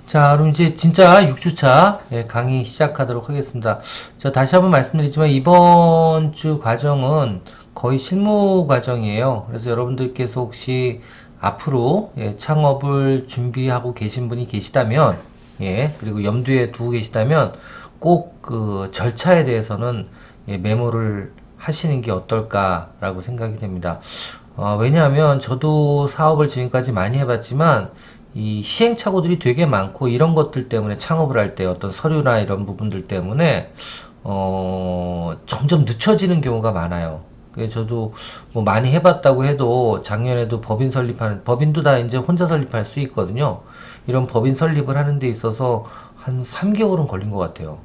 자, 그럼 이제 진짜 6주차 강의 시작하도록 하겠습니다. 저 다시 한번 말씀드리지만 이번 주 과정은 거의 실무 과정이에요. 그래서 여러분들께서 혹시 앞으로 창업을 준비하고 계신 분이 계시다면, 그리고 염두에 두고 계시다면 꼭 그 절차에 대해서는 메모를 하시는 게 어떨까라고 생각이 됩니다. 왜냐하면 저도 사업을 지금까지 많이 해봤지만 이 시행착오들이 되게 많고 이런 것들 때문에 창업을 할 때 어떤 서류나 이런 부분들 때문에 점점 늦춰지는 경우가 많아요. 그래서 저도 뭐 많이 해봤다고 해도 작년에도 법인 설립하는 법인도 다 이제 혼자 설립할 수 있거든요. 이런 법인 설립을 하는 데 있어서 한 3개월은 걸린 것 같아요.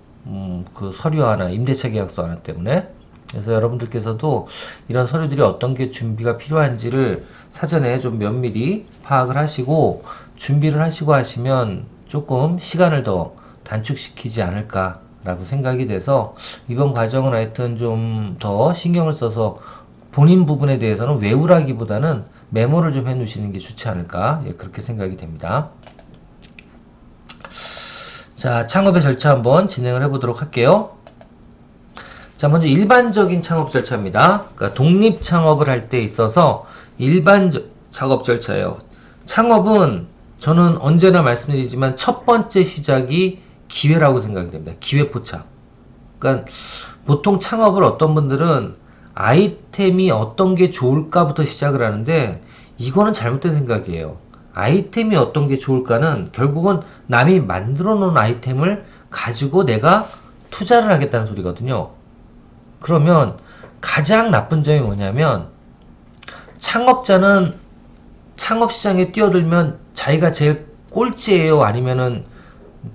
그 서류 하나, 임대차 계약서 하나 때문에. 그래서 여러분들께서도 이런 서류들이 어떤 게 준비가 필요한지를 사전에 좀 면밀히 파악을 하시고 준비를 하시고 하시면 조금 시간을 더 단축시키지 않을까라고 생각이 돼서 이번 과정은 하여튼 좀 더 신경을 써서 본인 부분에 대해서는 외우라기보다는 메모를 좀 해놓으시는 게 좋지 않을까 그렇게 생각이 됩니다. 자, 창업의 절차 한번 진행을 해보도록 할게요. 자, 먼저 일반적인 창업 절차입니다. 그러니까 독립 창업을 할 때 있어서 일반적 작업 절차예요. 창업은 저는 언제나 말씀드리지만 첫 번째 시작이 기회라고 생각이 됩니다. 기회 포착. 그러니까 보통 창업을 어떤 분들은 아이템이 어떤 게 좋을까부터 시작을 하는데 이거는 잘못된 생각이에요. 아이템이 어떤 게 좋을까는 결국은 남이 만들어 놓은 아이템을 가지고 내가 투자를 하겠다는 소리거든요. 그러면 가장 나쁜 점이 뭐냐면 창업자는 창업시장에 뛰어들면 자기가 제일 꼴찌예요? 아니면은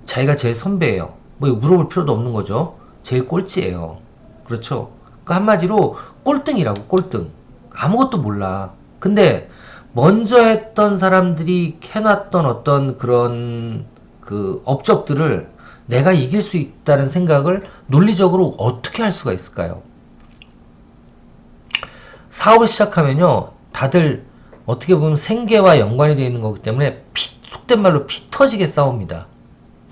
자기가 제일 선배예요? 뭐 물어볼 필요도 없는 거죠. 제일 꼴찌예요. 그렇죠? 그 한마디로 꼴등이라고 꼴등. 아무것도 몰라. 근데 먼저 했던 사람들이 해놨던 어떤 그런 그 업적들을 내가 이길 수 있다는 생각을 논리적으로 어떻게 할 수가 있을까요? 사업을 시작하면요, 다들 어떻게 보면 생계와 연관이 되어 있는 거기 때문에 속된 말로 피 터지게 싸웁니다.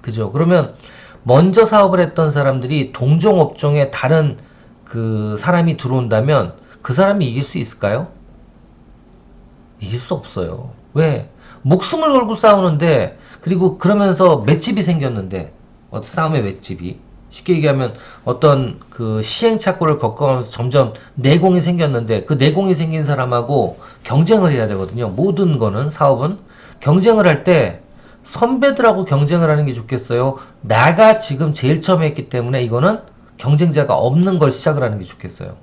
그죠? 그러면 먼저 사업을 했던 사람들이 동종 업종에 다른 그 사람이 들어온다면 그 사람이 이길 수 있을까요? 이길 수 없어요. 왜? 목숨을 걸고 싸우는데, 그리고 그러면서 맷집이 생겼는데, 어떤 싸움의 맷집이. 쉽게 얘기하면 어떤 그 시행착오를 겪어가면서 점점 내공이 생겼는데, 그 내공이 생긴 사람하고 경쟁을 해야 되거든요. 모든 거는, 사업은. 경쟁을 할 때, 선배들하고 경쟁을 하는 게 좋겠어요? 내가 지금 제일 처음 했기 때문에 이거는 경쟁자가 없는 걸 시작을 하는 게 좋겠어요?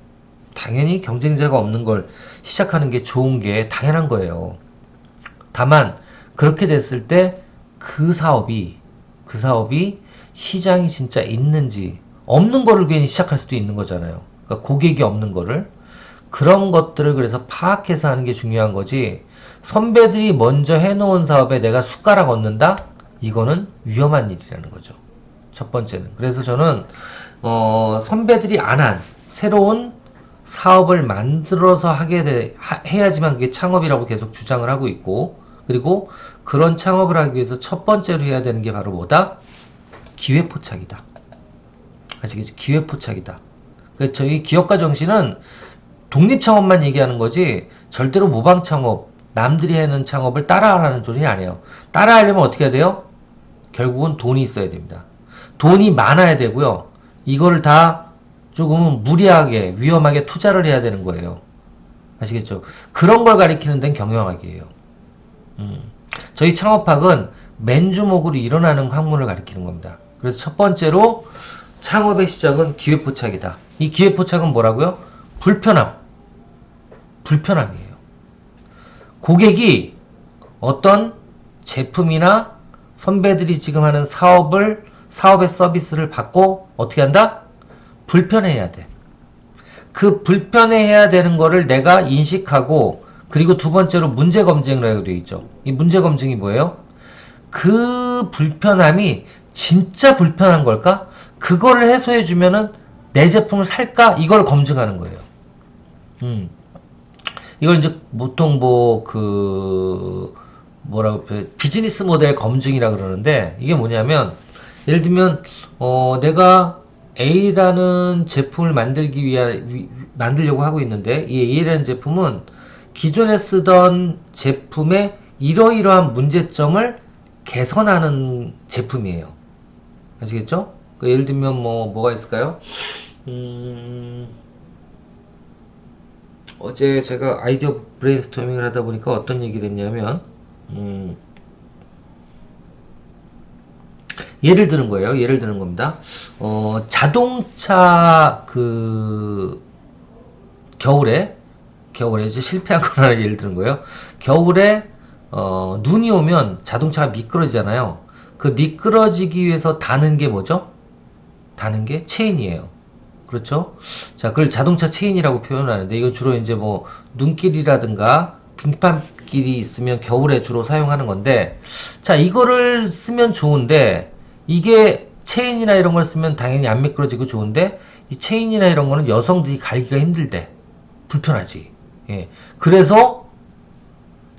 당연히 경쟁자가 없는 걸 시작하는 게 좋은 게 당연한 거예요. 다만 그렇게 됐을 때 그 사업이 시장이 진짜 있는지 없는 거를 괜히 시작할 수도 있는 거잖아요. 그러니까 고객이 없는 거를 그런 것들을 그래서 파악해서 하는 게 중요한 거지. 선배들이 먼저 해놓은 사업에 내가 숟가락 얹는다? 이거는 위험한 일이라는 거죠. 첫 번째는. 그래서 저는 선배들이 안 한 새로운 사업을 만들어서 해야지만 그게 창업이라고 계속 주장을 하고 있고, 그리고 그런 창업을 하기 위해서 첫 번째로 해야 되는 게 바로 뭐다? 기회 포착이다. 아시겠죠? 기회 포착이다. 그래서 저희 기업가 정신은 독립 창업만 얘기하는 거지 절대로 모방 창업, 남들이 하는 창업을 따라하라는 소리는 아니에요. 따라하려면 어떻게 해야 돼요? 결국은 돈이 있어야 됩니다. 돈이 많아야 되고요. 이거를 다 조금은 무리하게 위험하게 투자를 해야 되는 거예요. 아시겠죠? 그런 걸 가리키는 데는 경영학이에요. 저희 창업학은 맨주먹으로 일어나는 학문을 가리키는 겁니다. 그래서 첫 번째로 창업의 시작은 기회포착이다. 이 기회포착은 뭐라고요? 불편함이에요. 고객이 어떤 제품이나 선배들이 지금 하는 사업의 서비스를 받고 어떻게 한다? 불편해해야 돼. 그 불편해해야 되는 거를 내가 인식하고, 그리고 두 번째로 문제 검증을 하게 되어 있죠. 이 문제 검증이 뭐예요? 그 불편함이 진짜 불편한 걸까? 그거를 해소해 주면은 내 제품을 살까? 이걸 검증하는 거예요. 이걸 이제 보통 뭐라고 비즈니스 모델 검증이라 그러는데, 이게 뭐냐면 예를 들면 내가 A라는 제품을 만들려고 하고 있는데, 이 A라는 제품은 기존에 쓰던 제품의 이러이러한 문제점을 개선하는 제품이에요. 아시겠죠? 예를 들면 뭐가 있을까요? 어제 제가 아이디어 브레인스토밍을 하다 보니까 어떤 얘기를 했냐면, 예를 드는 거예요. 예를 드는 겁니다. 자동차 겨울에 이제 실패한 거나 예를 드는 거예요. 겨울에 눈이 오면 자동차가 미끄러지잖아요. 그 미끄러지기 위해서 다는 게 뭐죠? 다는 게 체인이에요. 그렇죠? 자, 그걸 자동차 체인이라고 표현하는데, 이거 주로 이제 눈길이라든가 빙판길이 있으면 겨울에 주로 사용하는 건데, 자, 이거를 쓰면 좋은데, 이게 체인이나 이런 걸 쓰면 당연히 안 미끄러지고 좋은데, 이 체인이나 이런 거는 여성들이 갈기가 힘들대. 불편하지. 예. 그래서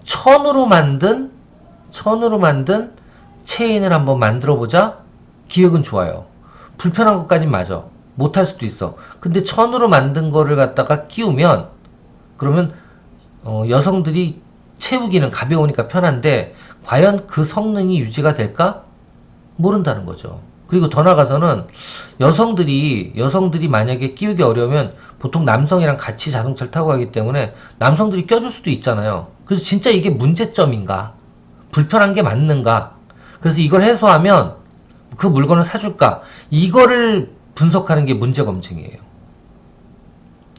천으로 만든 체인을 한번 만들어 보자. 기획은 좋아요. 불편한 것까진 맞아. 못할 수도 있어. 근데 천으로 만든 거를 갖다가 끼우면, 그러면 여성들이 채우기는 가벼우니까 편한데, 과연 그 성능이 유지가 될까? 모른다는 거죠. 그리고 더 나아가서는 여성들이 만약에 끼우기 어려우면 보통 남성이랑 같이 자동차를 타고 가기 때문에 남성들이 껴줄 수도 있잖아요. 그래서 진짜 이게 문제점인가? 불편한 게 맞는가? 그래서 이걸 해소하면 그 물건을 사줄까? 이거를 분석하는 게 문제 검증이에요.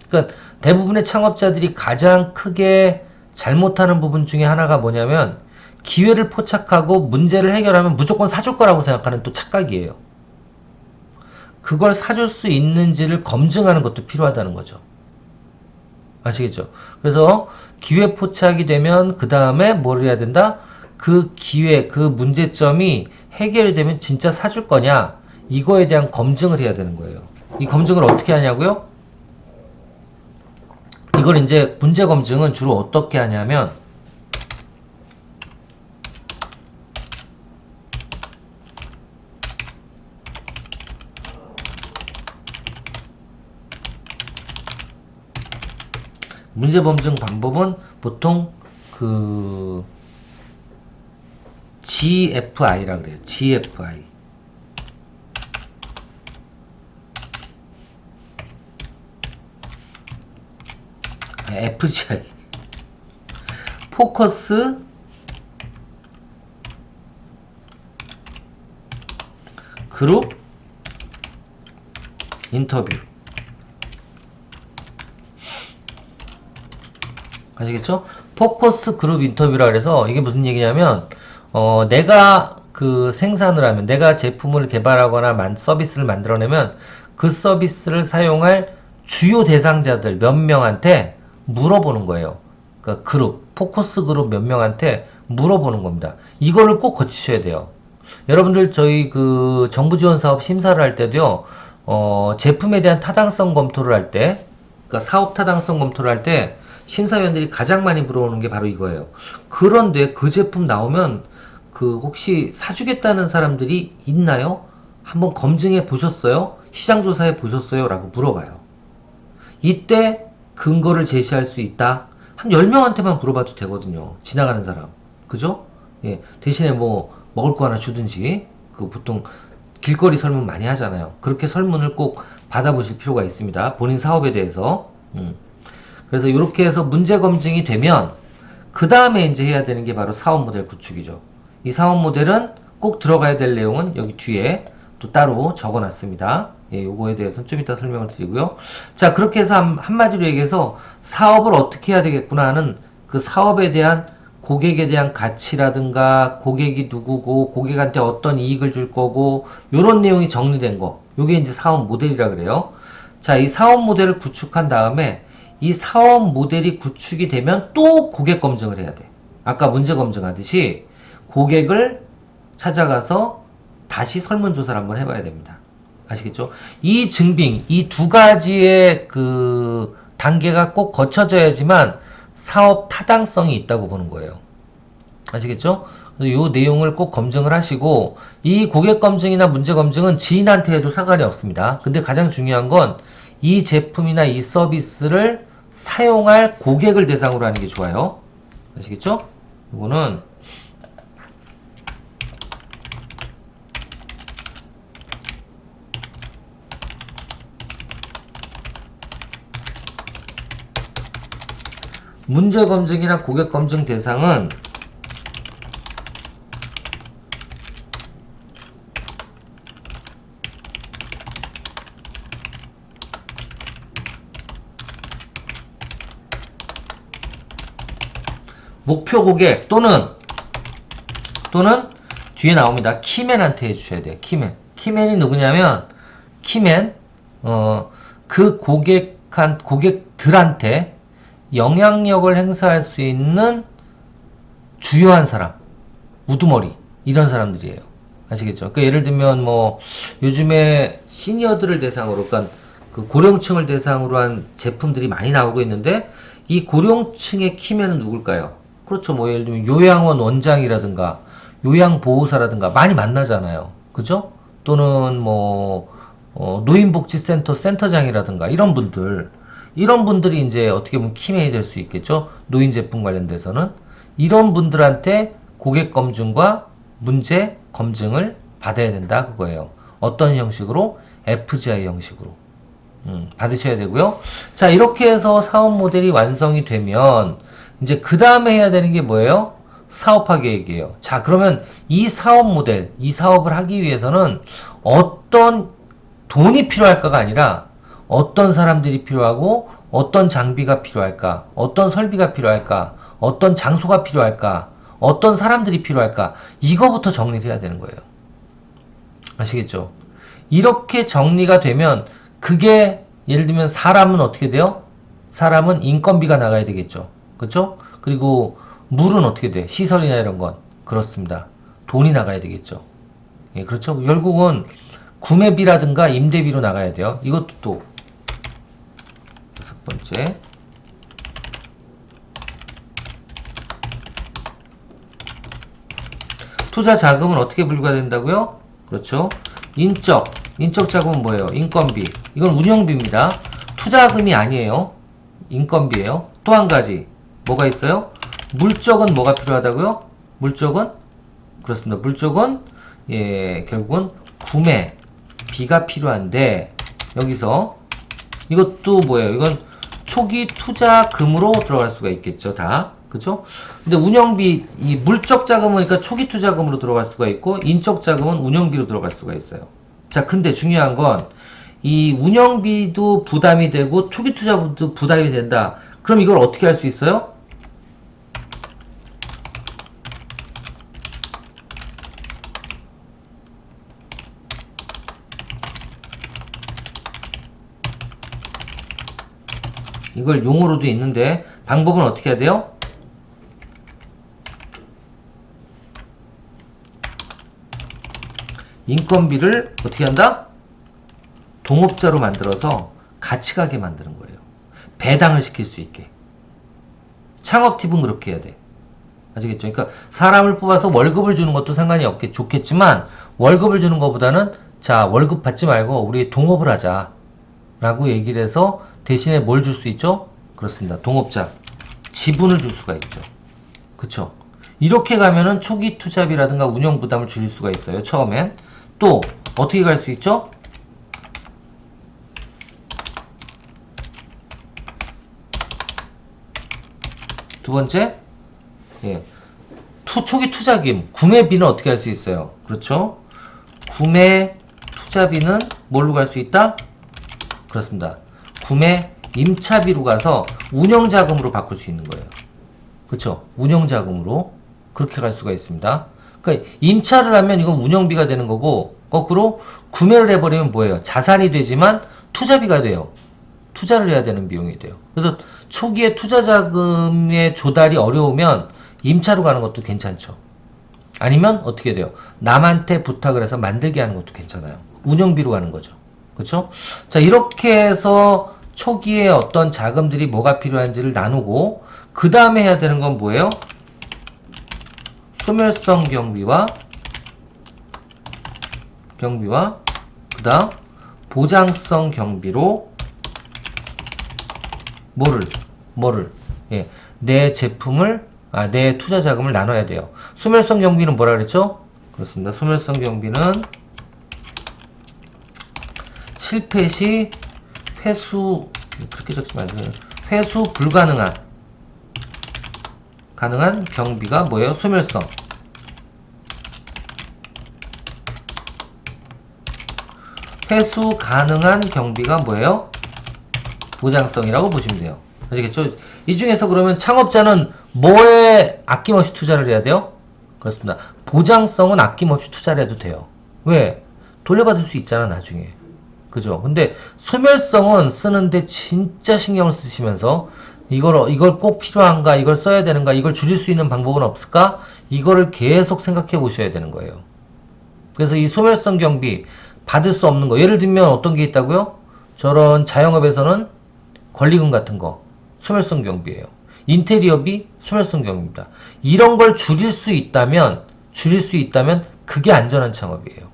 그러니까 대부분의 창업자들이 가장 크게 잘못하는 부분 중에 하나가 뭐냐면, 기회를 포착하고 문제를 해결하면 무조건 사줄 거라고 생각하는 또 착각이에요. 그걸 사줄 수 있는지를 검증하는 것도 필요하다는 거죠. 아시겠죠? 그래서 기회 포착이 되면 그 다음에 뭘 해야 된다? 그 기회, 그 문제점이 해결이 되면 진짜 사줄 거냐? 이거에 대한 검증을 해야 되는 거예요. 이 검증을 어떻게 하냐고요? 이걸 이제 문제 검증은 주로 어떻게 하냐면, 문제 검증 방법은 보통 GFI라 그래요. GFI. FGI. 포커스 그룹 인터뷰. 아시겠죠? 포커스 그룹 인터뷰라 그래서 이게 무슨 얘기냐면, 내가 생산을 하면, 내가 제품을 개발하거나 서비스를 만들어내면 그 서비스를 사용할 주요 대상자들 몇 명한테 물어보는 거예요. 그러니까 포커스 그룹 몇 명한테 물어보는 겁니다. 이거를 꼭 거치셔야 돼요. 여러분들 저희 정부 지원 사업 심사를 할 때도요, 제품에 대한 타당성 검토를 할 때, 그러니까 사업 타당성 검토를 할 때 심사위원들이 가장 많이 물어보는 게 바로 이거예요. 그런데 그 제품 나오면 혹시 사주겠다는 사람들이 있나요? 한번 검증해 보셨어요? 시장 조사해 보셨어요? 라고 물어봐요. 이때 근거를 제시할 수 있다. 한 10명한테만 물어봐도 되거든요. 지나가는 사람. 그죠? 예. 대신에 먹을 거 하나 주든지, 보통 길거리 설문 많이 하잖아요. 그렇게 설문을 꼭 받아보실 필요가 있습니다. 본인 사업에 대해서. 그래서 이렇게 해서 문제 검증이 되면 그 다음에 이제 해야 되는 게 바로 사업 모델 구축이죠. 이 사업 모델은 꼭 들어가야 될 내용은 여기 뒤에 또 따로 적어 놨습니다. 예, 요거에 대해서는 좀 이따 설명을 드리고요. 자, 그렇게 해서 한마디로 얘기해서 사업을 어떻게 해야 되겠구나 하는 그 사업에 대한 고객에 대한 가치라든가 고객이 누구고 고객한테 어떤 이익을 줄 거고 요런 내용이 정리된 거, 요게 이제 사업 모델이라 그래요. 자, 이 사업 모델을 구축한 다음에 이 사업 모델이 구축이 되면 또 고객 검증을 해야 돼. 아까 문제 검증하듯이 고객을 찾아가서 다시 설문조사를 한번 해봐야 됩니다. 아시겠죠? 이 증빙, 이 두 가지의 단계가 꼭 거쳐져야지만 사업 타당성이 있다고 보는 거예요. 아시겠죠? 그래서 요 내용을 꼭 검증을 하시고, 이 고객 검증이나 문제 검증은 지인한테 해도 상관이 없습니다. 근데 가장 중요한 건 이 제품이나 이 서비스를 사용할 고객을 대상으로 하는 게 좋아요. 아시겠죠? 이거는 문제 검증이나 고객 검증 대상은 목표 고객 또는 뒤에 나옵니다. 키맨한테 해주셔야 돼요. 키맨이 누구냐면 키맨 그 고객들한테 영향력을 행사할 수 있는 주요한 사람, 우두머리 이런 사람들이에요. 아시겠죠? 그러니까 예를 들면 뭐 요즘에 시니어들을 대상으로, 그러니까 그 고령층을 대상으로 한 제품들이 많이 나오고 있는데 이 고령층의 키맨은 누굴까요? 그렇죠. 뭐 예를 들면 요양원 원장이라든가 요양보호사라든가 많이 만나잖아요. 그죠? 또는 뭐 노인복지센터 센터장이라든가 이런 분들이 이제 어떻게 보면 키맨이 될 수 있겠죠. 노인 제품 관련돼서는 이런 분들한테 고객 검증과 문제 검증을 받아야 된다 그거예요. 어떤 형식으로? FGI 형식으로 받으셔야 되고요. 자, 이렇게 해서 사업 모델이 완성이 되면 이제 그 다음에 해야 되는 게 뭐예요? 사업화 계획이에요. 자, 그러면 이 사업 모델, 이 사업을 하기 위해서는 어떤 돈이 필요할까가 아니라 어떤 사람들이 필요하고 어떤 장비가 필요할까, 어떤 설비가 필요할까, 어떤 장소가 필요할까, 어떤 사람들이 필요할까, 이거부터 정리를 해야 되는 거예요. 아시겠죠? 이렇게 정리가 되면 그게 예를 들면 사람은 어떻게 돼요? 사람은 인건비가 나가야 되겠죠. 그렇죠? 그리고 물은 어떻게 돼? 시설이나 이런 건 그렇습니다. 돈이 나가야 되겠죠. 예, 그렇죠? 결국은 구매비라든가 임대비로 나가야 돼요. 이것도 또 여섯 번째. 투자 자금은 어떻게 분류가 된다고요? 그렇죠. 인적 자금은 뭐예요? 인건비. 이건 운영비입니다. 투자금이 아니에요. 인건비예요. 또 한 가지 뭐가 있어요? 물적은 뭐가 필요하다고요? 물적은 그렇습니다. 물적은 결국은 구매비가 필요한데 여기서 이것도 뭐예요? 이건 초기 투자금으로 들어갈 수가 있겠죠. 다. 그죠? 근데 운영비, 이 물적 자금은 그러니까 초기 투자금으로 들어갈 수가 있고 인적 자금은 운영비로 들어갈 수가 있어요. 자, 근데 중요한 건 이 운영비도 부담이 되고 초기 투자도 부담이 된다. 그럼 이걸 어떻게 할 수 있어요? 이걸 용어로도 있는데 방법은 어떻게 해야 돼요? 인건비를 어떻게 한다? 동업자로 만들어서 같이 가게 만드는 거예요. 배당을 시킬 수 있게. 창업팁은 그렇게 해야 돼. 아시겠죠? 그러니까 사람을 뽑아서 월급을 주는 것도 상관이 좋겠지만 월급을 주는 것보다는 자, 월급 받지 말고 우리 동업을 하자 라고 얘기를 해서 대신에 뭘 줄 수 있죠? 그렇습니다. 동업자. 지분을 줄 수가 있죠. 그쵸? 이렇게 가면은 초기 투자비라든가 운영 부담을 줄일 수가 있어요. 처음엔. 또 어떻게 갈 수 있죠? 두 번째, 초기 투자금, 구매비는 어떻게 할 수 있어요? 그렇죠? 구매 투자비는 뭘로 갈 수 있다? 그렇습니다. 구매 임차비로 가서 운영자금으로 바꿀 수 있는 거예요. 그렇죠? 운영자금으로 그렇게 갈 수가 있습니다. 그러니까 임차를 하면 이건 운영비가 되는 거고 거꾸로 구매를 해버리면 뭐예요? 자산이 되지만 투자비가 돼요. 투자를 해야 되는 비용이 돼요. 그래서 초기에 투자자금의 조달이 어려우면 임차로 가는 것도 괜찮죠. 아니면 어떻게 돼요? 남한테 부탁을 해서 만들게 하는 것도 괜찮아요. 운영비로 가는 거죠. 그렇죠? 자, 이렇게 해서 초기에 어떤 자금들이 뭐가 필요한지를 나누고 그 다음에 해야 되는 건 뭐예요? 소멸성 경비와 그 다음 보장성 경비로 뭐를 예, 내 제품을 내 투자 자금을 나눠야 돼요. 소멸성 경비는 뭐라 그랬죠? 그렇습니다. 소멸성 경비는 실패 시 회수 그렇게 적지 마세요. 회수 불가능한 경비가 뭐예요? 소멸성. 회수 가능한 경비가 뭐예요? 보장성이라고 보시면 돼요. 아시겠죠? 이 중에서 그러면 창업자는 뭐에 아낌없이 투자를 해야 돼요? 그렇습니다. 보장성은 아낌없이 투자를 해도 돼요. 왜? 돌려받을 수 있잖아, 나중에. 그죠? 근데 소멸성은 쓰는데 진짜 신경을 쓰시면서 이걸 꼭 필요한가? 이걸 써야 되는가? 이걸 줄일 수 있는 방법은 없을까? 이거를 계속 생각해 보셔야 되는 거예요. 그래서 이 소멸성 경비 받을 수 없는 거. 예를 들면 어떤 게 있다고요? 저런 자영업에서는 권리금 같은 거 소멸성 경비예요. 인테리어비 소멸성 경비입니다. 이런 걸 줄일 수 있다면 그게 안전한 창업이에요.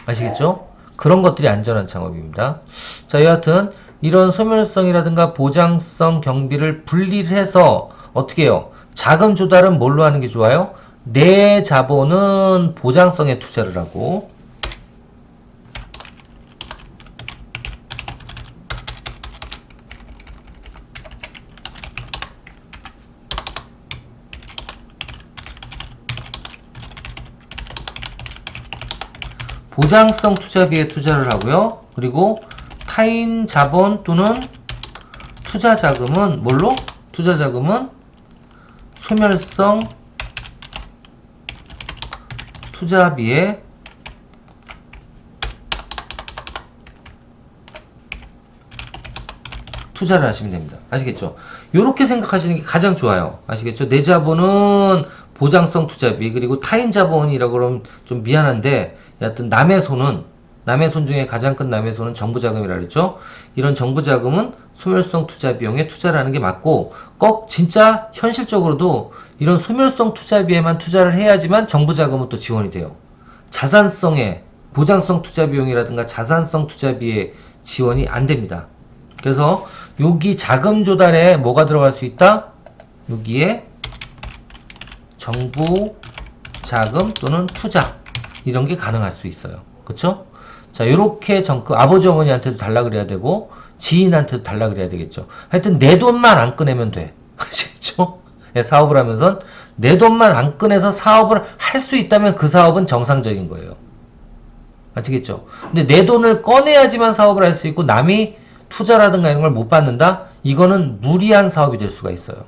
아시겠죠? 그런 것들이 안전한 창업입니다. 자, 여하튼 이런 소멸성이라든가 보장성 경비를 분리를 해서 어떻게 해요? 자금 조달은 뭘로 하는 게 좋아요? 내 자본은 보장성에 투자를 하고 보장성 투자비에 투자를 하고요. 그리고 타인 자본 또는 투자 자금은 뭘로? 투자 자금은 소멸성 투자비에 투자를 하시면 됩니다. 아시겠죠? 이렇게 생각하시는 게 가장 좋아요. 아시겠죠? 내 자본은 보장성 투자비, 그리고 타인 자본이라고 그러면 좀 미안한데, 여하튼 남의 손 중에 가장 큰 남의 손은 정부 자금이라 그랬죠? 이런 정부 자금은 소멸성 투자 비용에 투자를 하는 게 맞고, 꼭 진짜 현실적으로도 이런 소멸성 투자비에만 투자를 해야지만 정부 자금은 또 지원이 돼요. 자산성에, 보장성 투자 비용이라든가 자산성 투자비에 지원이 안 됩니다. 그래서 여기 자금 조달에 뭐가 들어갈 수 있다? 여기에 정부 자금 또는 투자 이런 게 가능할 수 있어요. 그쵸? 자, 요렇게 아버지 어머니한테도 달라 그래야 되고 지인한테도 달라 그래야 되겠죠. 하여튼 내 돈만 안 꺼내면 돼. 아시겠죠? 사업을 하면서 내 돈만 안 꺼내서 사업을 할 수 있다면 그 사업은 정상적인 거예요. 아시겠죠? 근데 내 돈을 꺼내야지만 사업을 할 수 있고 남이 투자라든가 이런 걸 못 받는다? 이거는 무리한 사업이 될 수가 있어요.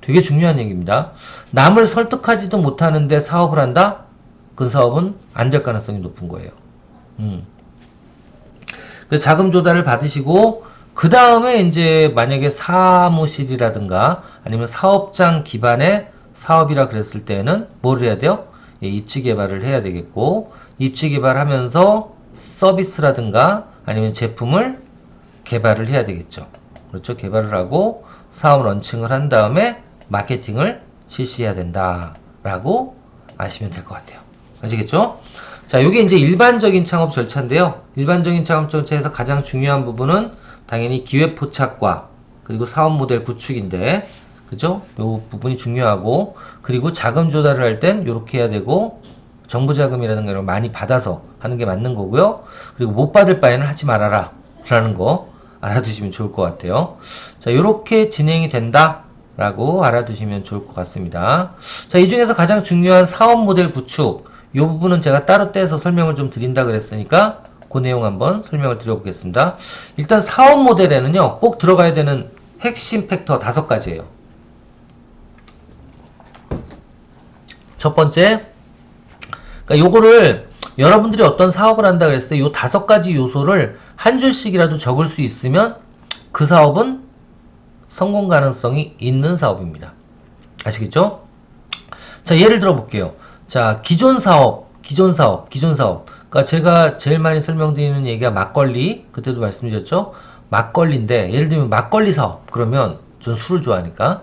되게 중요한 얘기입니다. 남을 설득하지도 못하는데 사업을 한다? 그 사업은 안 될 가능성이 높은 거예요. 그래서 자금 조달을 받으시고 그 다음에 이제 만약에 사무실이라든가 아니면 사업장 기반의 사업이라 그랬을 때는 뭘 해야 돼요? 예, 입지 개발을 해야 되겠고 입지 개발하면서 서비스라든가 아니면 제품을 개발을 해야 되겠죠. 그렇죠? 개발을 하고 사업 런칭을 한 다음에 마케팅을 실시해야 된다라고 아시면 될 것 같아요. 아시겠죠? 자, 이게 이제 일반적인 창업 절차인데요. 일반적인 창업 절차에서 가장 중요한 부분은 당연히 기획 포착과 그리고 사업 모델 구축인데, 그죠? 이 부분이 중요하고, 그리고 자금 조달을 할 땐 이렇게 해야 되고, 정부 자금이라는 걸 많이 받아서 하는 게 맞는 거고요. 그리고 못 받을 바에는 하지 말아라 라는 거 알아두시면 좋을 것 같아요. 자, 이렇게 진행이 된다 라고 알아두시면 좋을 것 같습니다. 자, 이 중에서 가장 중요한 사업 모델 구축, 이 부분은 제가 따로 떼서 설명을 좀 드린다 그랬으니까 그 내용 한번 설명을 드려보겠습니다. 일단 사업 모델에는요, 꼭 들어가야 되는 핵심 팩터 5가지예요. 첫 번째, 그러니까 요거를 여러분들이 어떤 사업을 한다 그랬을 때 요 5가지 요소를 한 줄씩이라도 적을 수 있으면 그 사업은 성공 가능성이 있는 사업입니다. 아시겠죠? 자, 예를 들어 볼게요. 자, 기존 사업. 그러니까 제가 제일 많이 설명드리는 얘기가 막걸리, 그때도 말씀드렸죠? 막걸리인데, 예를 들면 막걸리 사업. 그러면 전 술을 좋아하니까,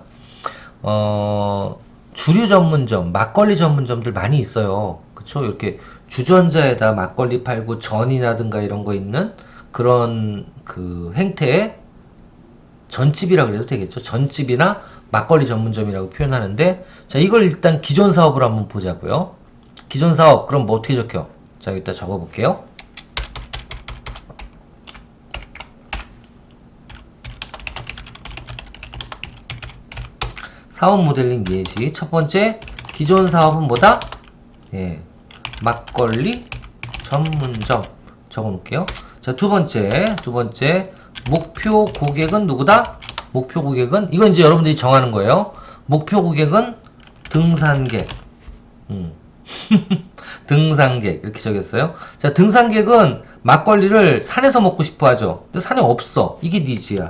주류 전문점, 막걸리 전문점들 많이 있어요. 그쵸? 이렇게 주전자에다 막걸리 팔고 전이라든가 이런 거 있는 그런 그 행태의 전집이라 그래도 되겠죠. 전집이나 막걸리 전문점이라고 표현하는데, 자, 이걸 일단 기존 사업을 한번 보자고요. 기존 사업, 그럼 뭐 어떻게 적혀? 자, 여기다 적어볼게요. 사업 모델링 예시. 첫 번째, 기존 사업은 뭐다? 예, 막걸리 전문점 적어놓을게요. 자, 두 번째, 목표 고객은 누구다? 목표 고객은, 이건 이제 여러분들이 정하는 거예요. 목표 고객은 등산객. 등산객. 이렇게 적였어요. 자, 등산객은 막걸리를 산에서 먹고 싶어 하죠. 근데 산에 없어. 이게 니즈야.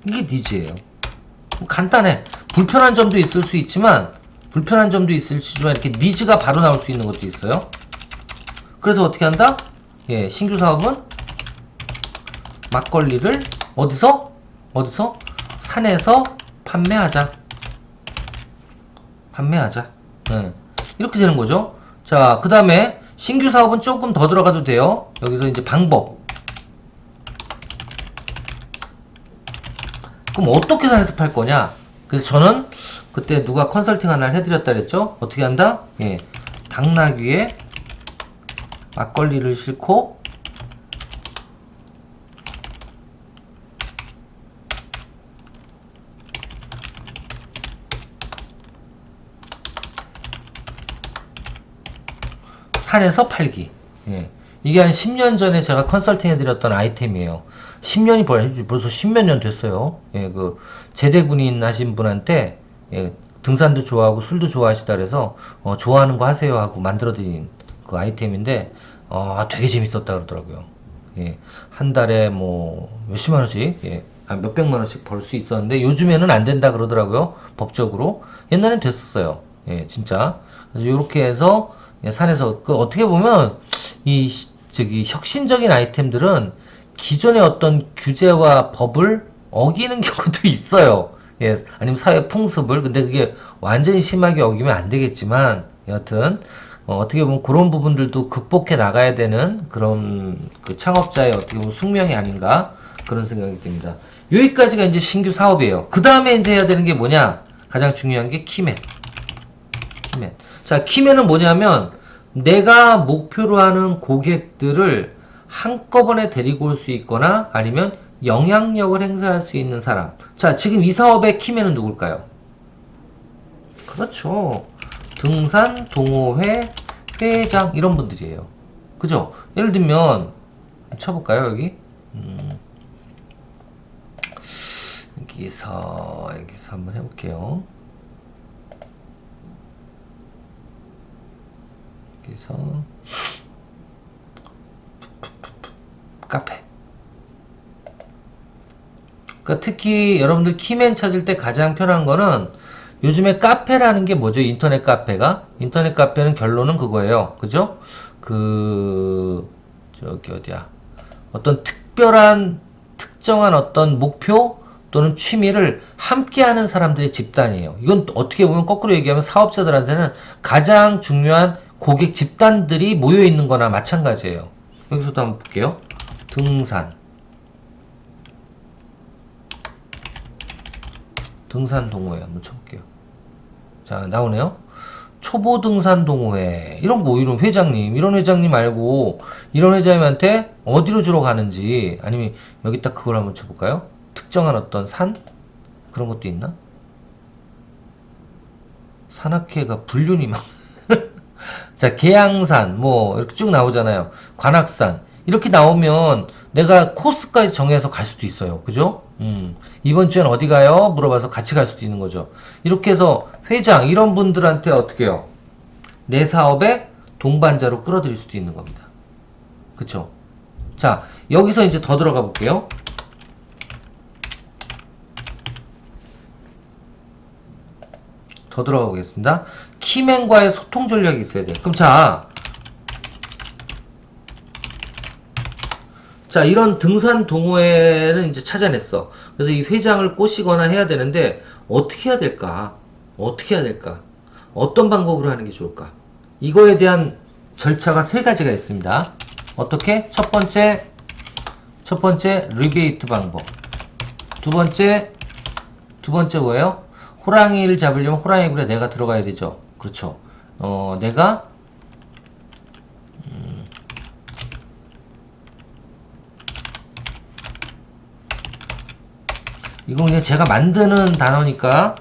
이게 니즈예요. 간단해. 불편한 점도 있을 수 있지만 이렇게 니즈가 바로 나올 수 있는 것도 있어요. 그래서 어떻게 한다? 예, 신규 사업은 막걸리를 어디서? 산에서 판매하자. 예, 이렇게 되는 거죠. 자, 그 다음에 신규 사업은 조금 더 들어가도 돼요. 여기서 이제 방법. 그럼 어떻게 산에서 팔 거냐? 그래서 저는 그때 누가 컨설팅 하나를 해드렸다 그랬죠? 어떻게 한다? 예, 당나귀에 막걸리를 싣고 산에서 팔기. 예. 이게 한 10년 전에 제가 컨설팅 해드렸던 아이템이에요. 10년이 벌써 10몇 년 됐어요. 예, 그, 제대군인 하신 분한테, 예, 등산도 좋아하고 술도 좋아하시다 그래서, 좋아하는 거 하세요 하고 만들어드린 그 아이템인데, 되게 재밌었다 그러더라고요. 예, 한 달에 뭐, 몇십만 원씩, 예, 몇백만 원씩 벌 수 있었는데, 요즘에는 안 된다 그러더라고요. 법적으로. 옛날엔 됐었어요. 예, 진짜. 그래서 요렇게 해서, 예, 산에서, 그, 어떻게 보면, 저기, 혁신적인 아이템들은 기존의 어떤 규제와 법을 어기는 경우도 있어요. 예, 아니면 사회 풍습을. 근데 그게 완전히 심하게 어기면 안 되겠지만, 여하튼, 어떻게 보면 그런 부분들도 극복해 나가야 되는 그런 그 창업자의 어떻게 보면 숙명이 아닌가, 그런 생각이 듭니다. 여기까지가 이제 신규 사업이에요. 그 다음에 이제 해야 되는 게 뭐냐? 가장 중요한 게 키맨. 자, 키맨은 뭐냐면, 내가 목표로 하는 고객들을 한꺼번에 데리고 올 수 있거나 아니면 영향력을 행사할 수 있는 사람. 자, 지금 이 사업의 키맨은 누굴까요? 그렇죠. 등산 동호회 회장 이런 분들이에요. 그죠? 예를 들면 쳐볼까요, 여기? 여기서 한번 해볼게요. 여기서 카페. 그러니까 특히 여러분들 키맨 찾을 때 가장 편한 거는 요즘에 카페라는 게 뭐죠? 인터넷 카페가? 인터넷 카페는 결론은 그거예요. 그죠? 저기 어디야? 어떤 특정한 어떤 목표 또는 취미를 함께하는 사람들의 집단이에요. 이건 어떻게 보면 거꾸로 얘기하면 사업자들한테는 가장 중요한 고객 집단들이 모여 있는 거나 마찬가지예요. 여기서도 한번 볼게요. 등산 동호회 한번 쳐볼게요. 자, 나오네요. 초보 등산 동호회. 이런 이런 회장님 말고, 이런 회장님한테 어디로 주로 가는지, 아니면 여기 딱 그걸 한번 쳐볼까요? 특정한 어떤 산? 그런 것도 있나? 산악회가 불륜이 막. 자, 계양산, 뭐, 이렇게 쭉 나오잖아요. 관악산. 이렇게 나오면 내가 코스까지 정해서 갈 수도 있어요. 그죠? 이번 주엔 어디 가요? 물어봐서 같이 갈 수도 있는 거죠. 이렇게 해서 회장, 이런 분들한테 어떻게 해요? 내 사업의 동반자로 끌어들일 수도 있는 겁니다. 그쵸? 자, 여기서 이제 더 들어가 볼게요. 더 들어가 보겠습니다. 키맨과의 소통 전략이 있어야 돼요. 그럼 자, 자, 이런 등산 동호회는 이제 찾아냈어. 그래서 이 회장을 꼬시거나 해야 되는데, 어떻게 해야 될까? 어떻게 해야 될까? 어떤 방법으로 하는 게 좋을까? 이거에 대한 절차가 세 가지가 있습니다. 어떻게? 첫 번째, 리베이트 방법. 두 번째 뭐예요? 호랑이를 잡으려면 호랑이 굴에 내가 들어가야 되죠. 그렇죠. 내가, 이건 그냥 제가 만드는 단어니까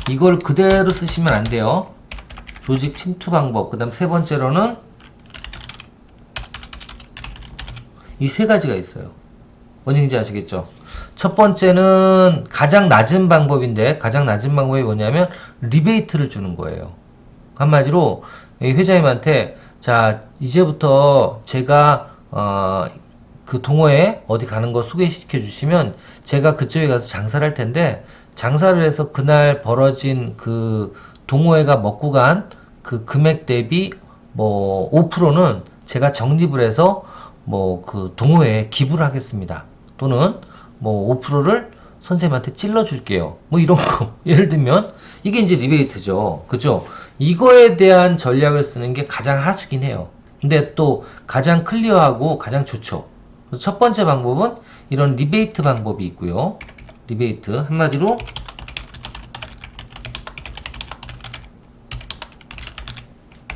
이걸 그대로 쓰시면 안 돼요. 조직 침투 방법. 그 다음 세 번째로는 이 세 가지가 있어요. 뭔지 아시겠죠? 첫 번째는 가장 낮은 방법인데, 가장 낮은 방법이 뭐냐면 리베이트를 주는 거예요. 한마디로 회장님한테, 자, 이제부터 제가 그 동호회 어디 가는 거 소개시켜 주시면 제가 그쪽에 가서 장사를 할 텐데, 장사를 해서 그날 벌어진 그 동호회가 먹고 간 그 금액 대비 뭐 5%는 제가 적립을 해서 뭐 그 동호회에 기부를 하겠습니다. 또는 뭐 5%를 선생님한테 찔러 줄게요. 뭐 이런 거. 예를 들면 이게 이제 리베이트죠. 그죠? 이거에 대한 전략을 쓰는 게 가장 하수긴 해요. 근데 또 가장 클리어하고 가장 좋죠. 그래서 첫 번째 방법은 이런 리베이트 방법이 있고요. 리베이트 한마디로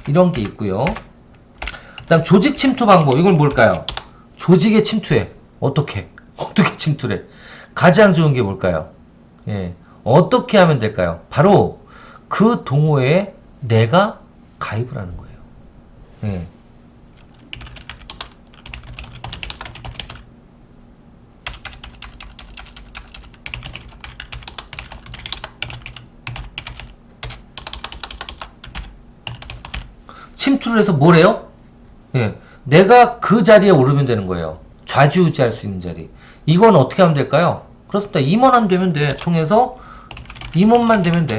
이런 게 있고요. 그 다음 조직 침투 방법. 이건 뭘까요? 조직에 침투해. 어떻게 침투를 해? 가장 좋은 게 뭘까요? 예. 어떻게 하면 될까요? 바로 그 동호회에 내가 가입을 하는 거예요. 예. 침투를 해서 뭘 해요? 예. 내가 그 자리에 오르면 되는 거예요. 좌지우지할 수 있는 자리. 이건 어떻게 하면 될까요? 그렇습니다. 임원만 되면 돼. 통해서 임원만 되면 돼.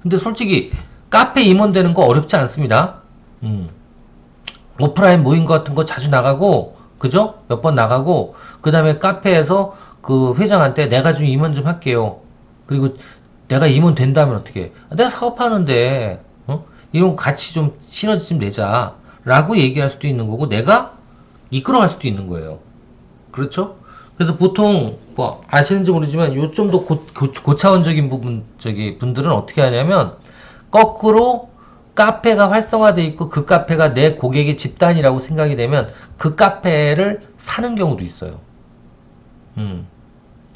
근데 솔직히 카페 임원 되는 거 어렵지 않습니다. 오프라인 모임 같은 거 자주 나가고, 그죠? 몇 번 나가고, 그 다음에 카페에서 그 회장한테 내가 좀 임원 좀 할게요. 그리고 내가 임원 된다면 어떻게 해? 내가 사업하는데, 이런 거 같이 좀 시너지 좀 내자. 라고 얘기할 수도 있는 거고, 내가 이끌어갈 수도 있는 거예요. 그렇죠? 그래서 보통 뭐 아시는지 모르지만 요 좀 더 고차원적인 분들은 어떻게 하냐면 거꾸로 카페가 활성화되어 있고 그 카페가 내 고객의 집단이라고 생각이 되면 그 카페를 사는 경우도 있어요.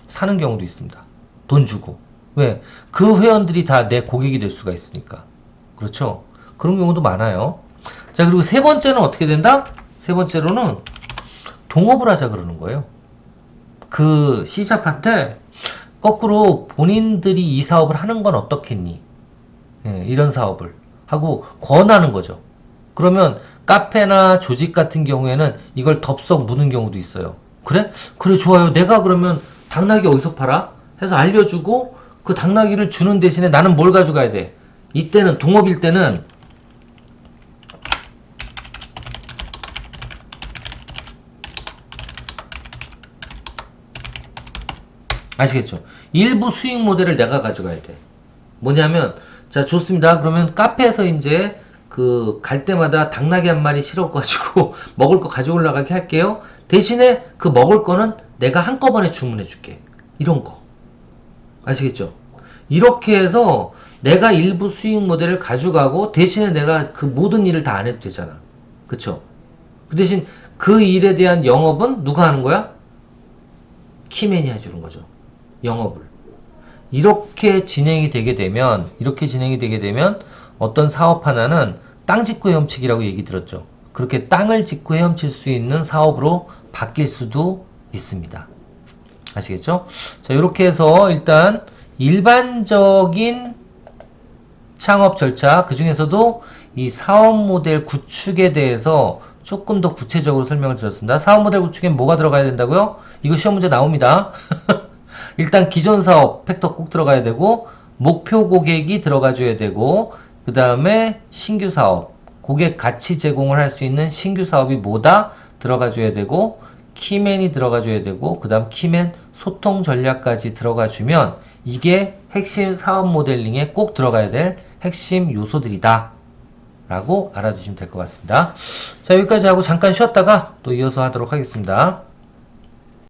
사는 경우도 있습니다. 돈 주고. 왜? 그 회원들이 다 내 고객이 될 수가 있으니까. 그렇죠? 그런 경우도 많아요. 자, 그리고 세 번째는 어떻게 된다? 세 번째로는 동업을 하자 그러는 거예요. 그 C샵한테 거꾸로 본인들이 이 사업을 하는 건 어떻겠니? 예, 이런 사업을 하고 권하는 거죠. 그러면 카페나 조직 같은 경우에는 이걸 덥석 무는 경우도 있어요. 그래? 그래, 좋아요. 내가 그러면 당나귀 어디서 팔아? 해서 알려주고 그 당나귀를 주는 대신에 나는 뭘 가져가야 돼? 이때는 동업일 때는 아시겠죠? 일부 수익 모델을 내가 가져가야 돼. 뭐냐면, 자, 좋습니다. 그러면 카페에서 이제 그 갈 때마다 당나귀 한 마리 실어가지고 먹을 거 가져올라가게 할게요. 대신에 그 먹을 거는 내가 한꺼번에 주문해 줄게. 이런 거. 아시겠죠? 이렇게 해서 내가 일부 수익 모델을 가져가고 대신에 내가 그 모든 일을 다 안 해도 되잖아. 그쵸? 그 대신 그 일에 대한 영업은 누가 하는 거야? 키맨이 해주는 거죠. 영업을. 이렇게 진행이 되게 되면 어떤 사업 하나는 땅 짓고 헤엄치기라고 얘기 들었죠. 그렇게 땅을 짓고 헤엄칠 수 있는 사업으로 바뀔 수도 있습니다. 아시겠죠? 자, 이렇게 해서 일단 일반적인 창업 절차, 그 중에서도 이 사업 모델 구축에 대해서 조금 더 구체적으로 설명을 드렸습니다. 사업 모델 구축엔 뭐가 들어가야 된다고요? 이거 시험 문제 나옵니다. 일단 기존 사업 팩터 꼭 들어가야 되고, 목표 고객이 들어가줘야 되고, 그 다음에 신규 사업, 고객 가치 제공을 할 수 있는 신규 사업이 뭐다? 들어가줘야 되고, 키맨이 들어가줘야 되고, 그 다음 키맨 소통 전략까지 들어가주면 이게 핵심 사업 모델링에 꼭 들어가야 될 핵심 요소들이다 라고 알아두시면 될 것 같습니다. 자, 여기까지 하고 잠깐 쉬었다가 또 이어서 하도록 하겠습니다.